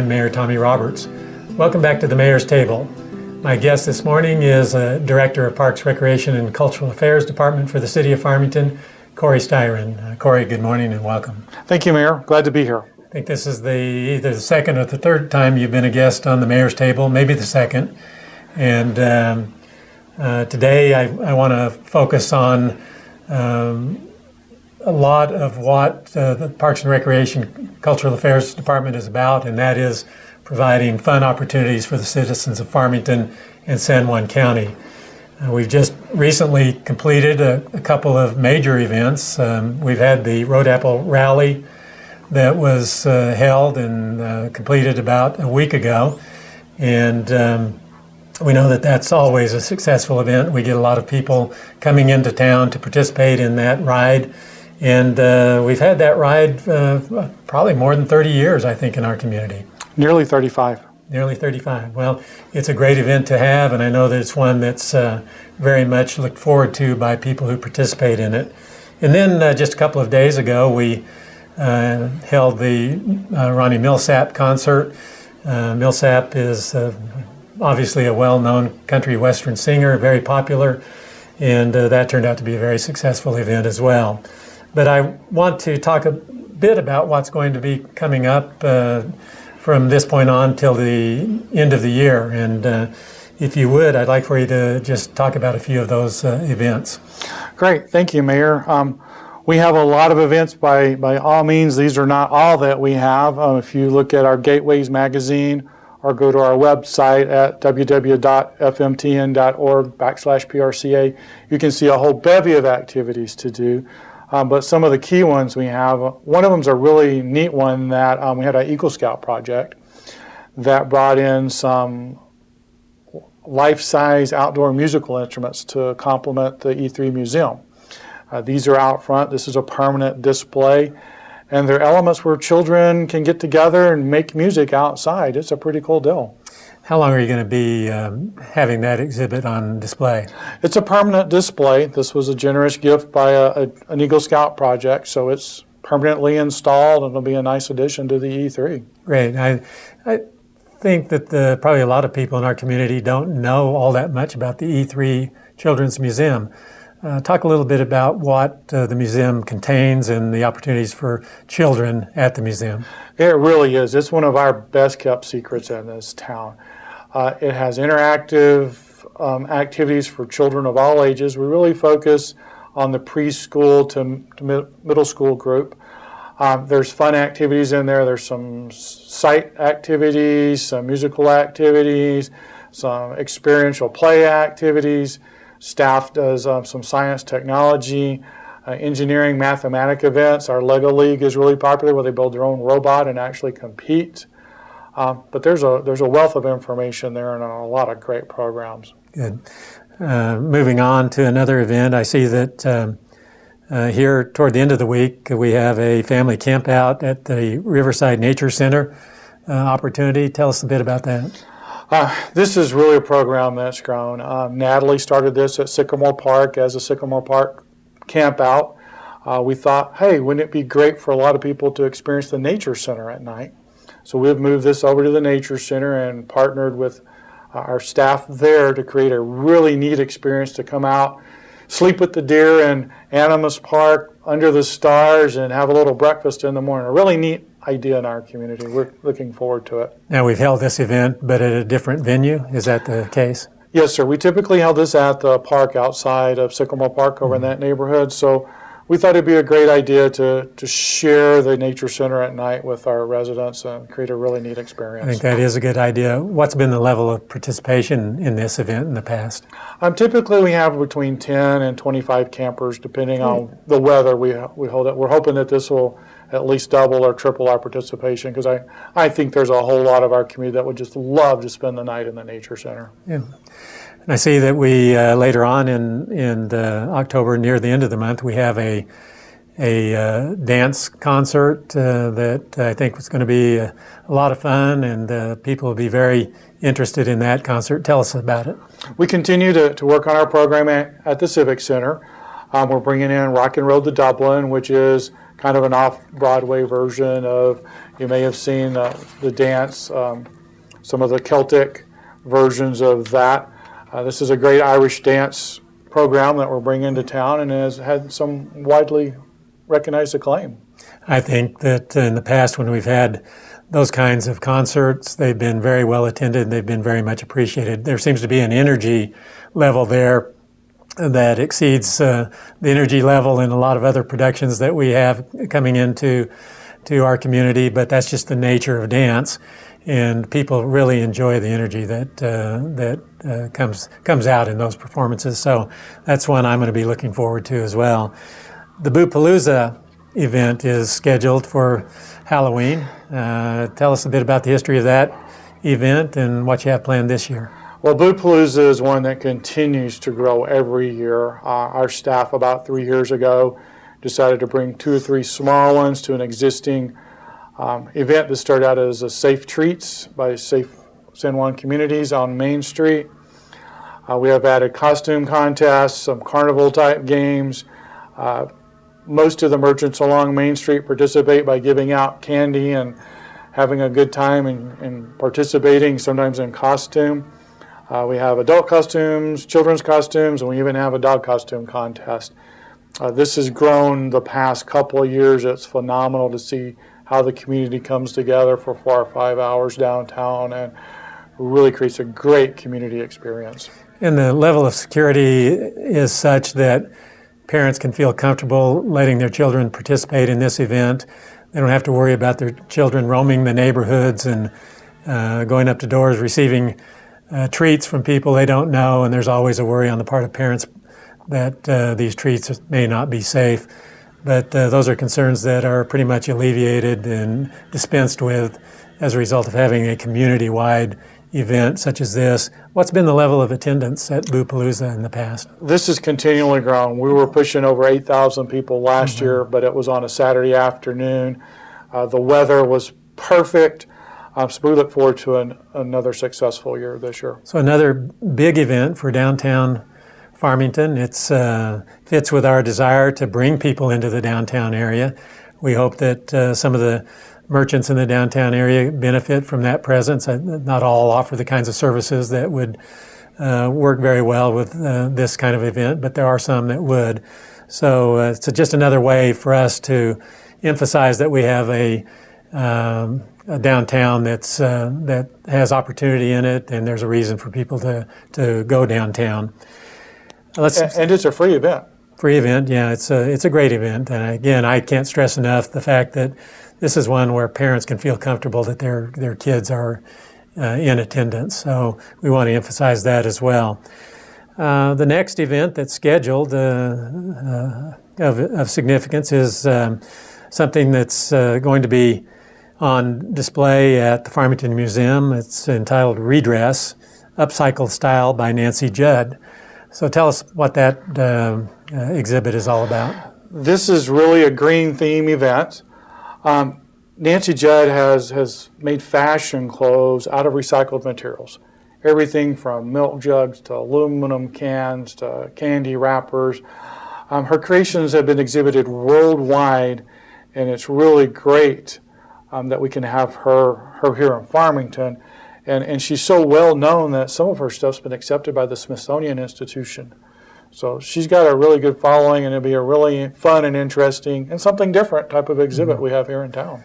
I'm Mayor Tommy Roberts. Welcome back to the Mayor's Table. My guest this morning is Director of Parks, Recreation, and Cultural Affairs Department for the City of Farmington, Corey Styron. Corey, good morning and welcome. Thank you, Mayor. Glad to be here. I think this is either the second or the third time you've been a guest on the Mayor's Table, maybe the second. And today I want to focus on a lot of what the Parks and Recreation Cultural Affairs Department is about, and that is providing fun opportunities for the citizens of Farmington and San Juan County. We've just recently completed a couple of major events. We've had the Road Apple Rally that was held and completed about a week ago, and we know that that's always a successful event. We get a lot of people coming into town to participate in that ride. And we've had that ride probably more than 30 years, I think, in our community. Nearly 35. Nearly 35. Well, it's a great event to have, and I know that it's one that's very much looked forward to by people who participate in it. And then just a couple of days ago, we held the Ronnie Millsap concert. Millsap is obviously a well-known country western singer, very popular, and that turned out to be a very successful event as well. But I want to talk a bit about what's going to be coming up from this point on till the end of the year. And if you would, I'd like for you to just talk about a few of those events. Great. Thank you, Mayor. We have a lot of events. By all means, these are not all that we have. If you look at our Gateways magazine or go to our website at www.fmtn.org/PRCA, you can see a whole bevy of activities to do. But some of the key ones we have, one of them is a really neat one that we had an Eagle Scout project that brought in some life-size outdoor musical instruments to complement the E3 Museum. These are out front. This is a permanent display, and they're elements where children can get together and make music outside. It's a pretty cool deal. How long are you going to be having that exhibit on display? It's a permanent display. This was a generous gift by an Eagle Scout project, so it's permanently installed, and it'll be a nice addition to the E3. Great. I think that probably a lot of people in our community don't know all that much about the E3 Children's Museum. Talk a little bit about what the museum contains and the opportunities for children at the museum. It really is. It's one of our best kept secrets in this town. It has interactive activities for children of all ages. We really focus on the preschool to middle school group. There's fun activities in there. There's some sight activities, some musical activities, some experiential play activities. Staff does some science, technology, engineering, mathematic events. Our Lego League is really popular, where they build their own robot and actually compete. But there's a wealth of information there and a lot of great programs. Good. Moving on to another event, I see that here toward the end of the week we have a family camp out at the Riverside Nature Center opportunity. Tell us a bit about that. This is really a program that's grown. Natalie started this at Sycamore Park as a Sycamore Park camp out. We thought, hey, wouldn't it be great for a lot of people to experience the Nature Center at night? So we've moved this over to the Nature Center and partnered with our staff there to create a really neat experience to come out, sleep with the deer in Animas Park under the stars, and have a little breakfast in the morning. A really neat idea in our community. We're looking forward to it. Now, we've held this event, but at a different venue. Is that the case? Yes, sir. We typically held this at the park outside of Sycamore Park over in that neighborhood. So we thought it'd be a great idea to share the Nature Center at night with our residents and create a really neat experience. I think that is a good idea. What's been the level of participation in this event in the past? Typically we have between 10 and 25 campers, depending on the weather we hold it. We're hoping that this will at least double or triple our participation, because I think there's a whole lot of our community that would just love to spend the night in the Nature Center. Yeah. And I see that we later on in October, near the end of the month, we have a dance concert that I think was going to be a lot of fun, and people will be very interested in that concert. Tell us about it. We continue to work on our program at the Civic Center. We're bringing in Rockin' Road to Dublin, which is kind of an off-Broadway version of You may have seen the dance, some of the Celtic versions of that. This is a great Irish dance program that we're bringing to town and has had some widely recognized acclaim. I think that in the past when we've had those kinds of concerts, they've been very well attended, they've been very much appreciated. There seems to be an energy level there that exceeds the energy level in a lot of other productions that we have coming into our community, but that's just the nature of dance. And people really enjoy the energy that comes out in those performances. So that's one I'm going to be looking forward to as well. The Boo-Palooza event is scheduled for Halloween. Tell us a bit about the history of that event and what you have planned this year. Well, Boo-Palooza is one that continues to grow every year. Our staff about 3 years ago decided to bring 2 or 3 small ones to an existing event that started out as a Safe Treats by Safe San Juan Communities on Main Street. We have added costume contests, some carnival type games. Most of the merchants along Main Street participate by giving out candy and having a good time and participating, sometimes in costume. We have adult costumes, children's costumes, and we even have a dog costume contest. This has grown the past couple of years. It's phenomenal to see how the community comes together for 4 or 5 hours downtown and really creates a great community experience. And the level of security is such that parents can feel comfortable letting their children participate in this event. They don't have to worry about their children roaming the neighborhoods and going up to doors, receiving treats from people they don't know, and there's always a worry on the part of parents that these treats may not be safe. But those are concerns that are pretty much alleviated and dispensed with as a result of having a community-wide event such as this. What's been the level of attendance at Boo-Palooza in the past? This has continually grown. We were pushing over 8,000 people last year, but it was on a Saturday afternoon. The weather was perfect. So we look forward to another successful year this year. So another big event for downtown Farmington. It fits with our desire to bring people into the downtown area. We hope that some of the merchants in the downtown area benefit from that presence. Not all offer the kinds of services that would work very well with this kind of event, but there are some that would. So it's just another way for us to emphasize that we have a downtown that has opportunity in it, and there's a reason for people to go downtown. And it's a free event. Free event, yeah, it's a great event. And again, I can't stress enough the fact that this is one where parents can feel comfortable that their kids are in attendance. So we want to emphasize that as well. The next event that's scheduled of significance is something that's going to be on display at the Farmington Museum. It's entitled Redress, Upcycled Style by Nancy Judd. So tell us what that exhibit is all about. This is really a green theme event. Nancy Judd has made fashion clothes out of recycled materials. Everything from milk jugs to aluminum cans to candy wrappers. Her creations have been exhibited worldwide, and it's really great that we can have her here in Farmington. And she's so well known that some of her stuff's been accepted by the Smithsonian Institution. So she's got a really good following, and it'll be a really fun and interesting and something different type of exhibit we have here in town.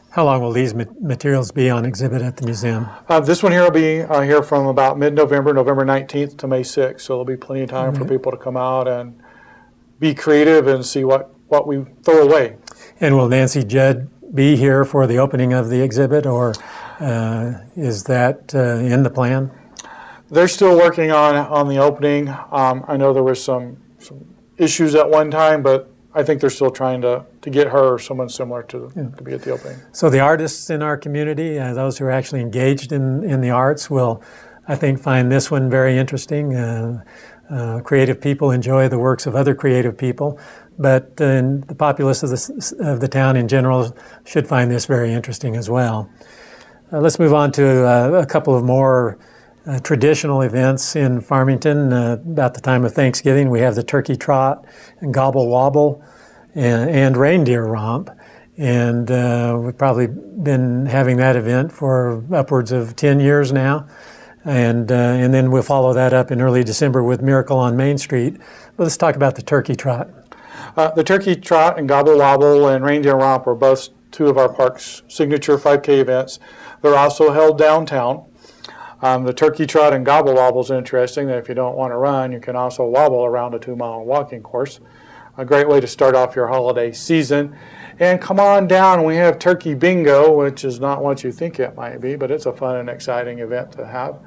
How long will these materials be on exhibit at the museum? This one here will be here from about mid-November, November 19th to May 6th. So there'll be plenty of time for people to come out and be creative and see what we throw away. And will Nancy Judd be here for the opening of the exhibit, or is that in the plan? They're still working on the opening. I know there was some issues at one time, but I think they're still trying to get her or someone similar to be at the opening. So the artists in our community, those who are actually engaged in the arts, will, I think, find this one very interesting. Creative people enjoy the works of other creative people, but the populace of the town in general should find this very interesting as well. Let's move on to a couple of more traditional events in Farmington. About the time of Thanksgiving, we have the Turkey Trot and Gobble Wobble and Reindeer Romp. And we've probably been having that event for upwards of 10 years now. And then we'll follow that up in early December with Miracle on Main Street. But let's talk about the Turkey Trot. The Turkey Trot and Gobble Wobble and Reindeer Romp are both two of our park's signature 5K events. They're also held downtown. The Turkey Trot and Gobble Wobble is interesting that if you don't want to run, you can also wobble around a 2-mile walking course. A great way to start off your holiday season. And come on down, we have Turkey Bingo, which is not what you think it might be, but it's a fun and exciting event to have.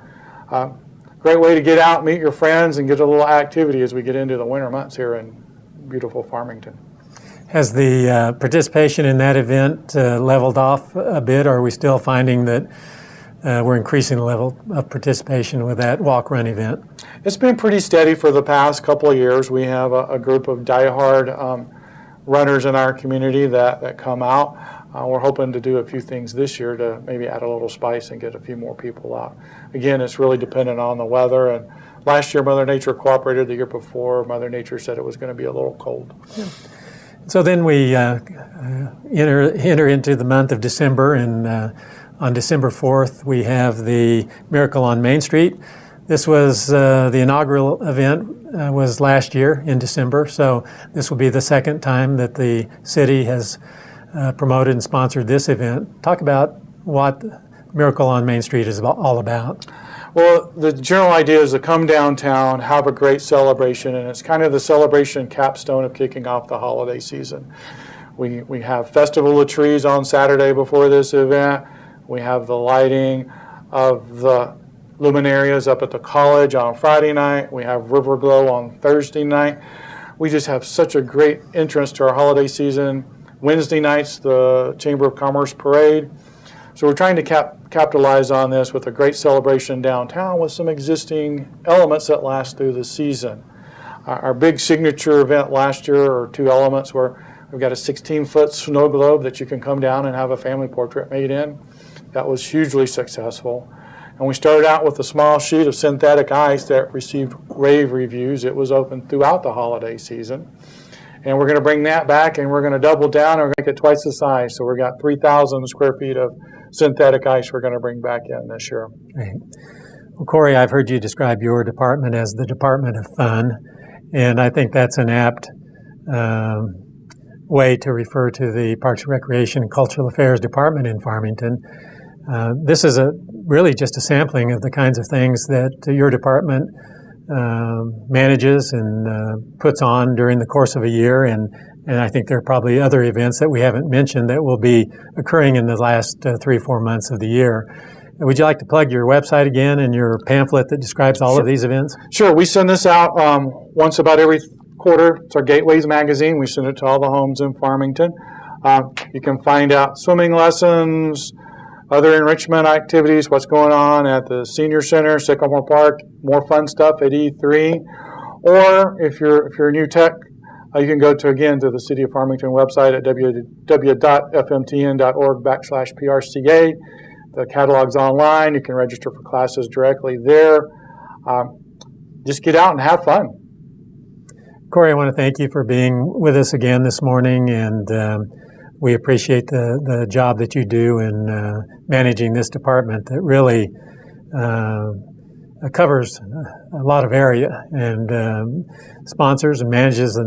Great way to get out, meet your friends, and get a little activity as we get into the winter months here in beautiful Farmington. Has the participation in that event leveled off a bit, or are we still finding that we're increasing the level of participation with that walk-run event? It's been pretty steady for the past couple of years. We have a group of diehard runners in our community that come out. We're hoping to do a few things this year to maybe add a little spice and get a few more people out. Again, it's really dependent on the weather. And last year, Mother Nature cooperated. The year before, Mother Nature said it was going to be a little cold. Yeah. So then we enter into the month of December, and on December 4th, we have the Miracle on Main Street. This was the inaugural event was last year in December, so this will be the second time that the city has promoted and sponsored this event. Talk about what Miracle on Main Street is all about. Well, the general idea is to come downtown, have a great celebration, and it's kind of the celebration capstone of kicking off the holiday season. We have Festival of Trees on Saturday before this event. We have the lighting of the luminarias up at the college on Friday night. We have River Glow on Thursday night. We just have such a great entrance to our holiday season. Wednesday nights, the Chamber of Commerce Parade. So we're trying to capitalize on this with a great celebration downtown with some existing elements that last through the season. Our big signature event last year are two elements where we've got a 16-foot snow globe that you can come down and have a family portrait made in. That was hugely successful. And we started out with a small sheet of synthetic ice that received rave reviews. It was open throughout the holiday season. And we're going to bring that back, and we're going to double down, and we're going to make it twice the size. So we've got 3,000 square feet of synthetic ice we're going to bring back in this year. Right. Well, Corey, I've heard you describe your department as the Department of Fun, and I think that's an apt way to refer to the Parks and Recreation and Cultural Affairs Department in Farmington. This is really just a sampling of the kinds of things that your department manages and puts on during the course of a year, and I think there are probably other events that we haven't mentioned that will be occurring in the last 3 or 4 months of the year. Would you like to plug your website again and your pamphlet that describes all of these events? Sure. We send this out once about every quarter. It's our Gateways magazine. We send it to all the homes in Farmington. You can find out swimming lessons, other enrichment activities, what's going on at the Senior Center, Sycamore Park, more fun stuff at E3. Or if you're a new tech, you can go to the City of Farmington website at www.fmtn.org/PRCA. The catalog's online. You can register for classes directly there. Just get out and have fun. Corey, I want to thank you for being with us again this morning, and we appreciate the job that you do in managing this department that really covers a lot of area and sponsors and manages a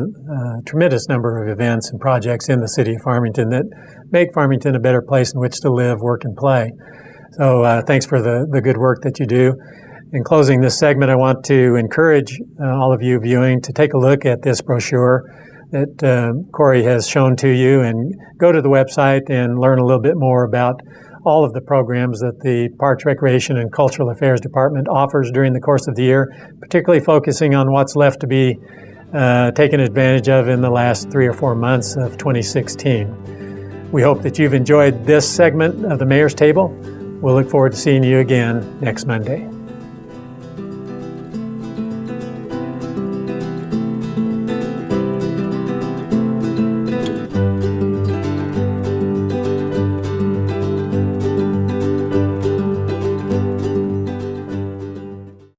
tremendous number of events and projects in the city of Farmington that make Farmington a better place in which to live, work, and play. So thanks for the good work that you do. In closing this segment, I want to encourage all of you viewing to take a look at this brochure that Corey has shown to you, and go to the website and learn a little bit more about all of the programs that the Parks, Recreation, and Cultural Affairs Department offers during the course of the year, particularly focusing on what's left to be taken advantage of in the last 3 or 4 months of 2016. We hope that you've enjoyed this segment of the Mayor's Table. We'll look forward to seeing you again next Monday.